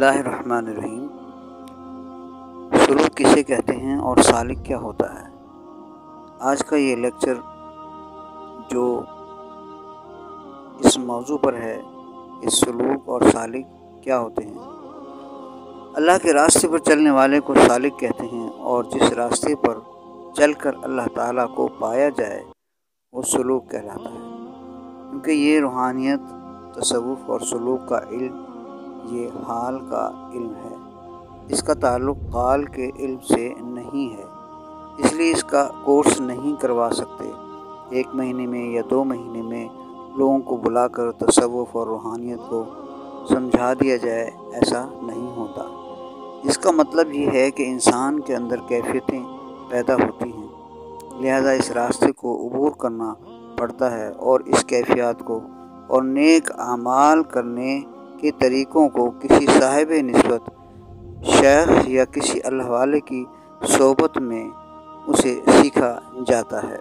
اللہ الرحمن الرحیم۔ سلوک کسے کہتے ہیں اور سالک کیا ہوتا ہے؟ آج کا یہ لیکچر جو اس موضوع پر ہے کہ سلوک اور سالک کیا ہوتے ہیں۔ اللہ کے راستے پر چلنے والے کو سالک کہتے ہیں، اور جس راستے پر چل کر اللہ تعالیٰ کو پایا جائے وہ سلوک کہلاتا ہے، کیونکہ یہ روحانیت، تصوف اور سلوک کا علم یہ حال کا علم ہے۔ اس کا تعلق قال کے علم سے نہیں ہے، اس لیے اس کا کورس نہیں کروا سکتے۔ 1 مہینے میں یا 2 مہینے میں لوگوں کو بلا کر تصوف اور روحانیت کو سمجھا دیا جائے، ایسا نہیں ہوتا۔ اس کا مطلب یہ ہے کہ انسان کے اندر کیفیتیں پیدا ہوتی ہیں، لہذا اس راستے کو عبور کرنا پڑتا ہے، اور اس کیفیات کو اور نیک اعمال کرنے کے طریقوں کو کسی صاحب نسبت، شیخ یا کسی اللہ والے کی صحبت میں اسے سیکھا جاتا ہے۔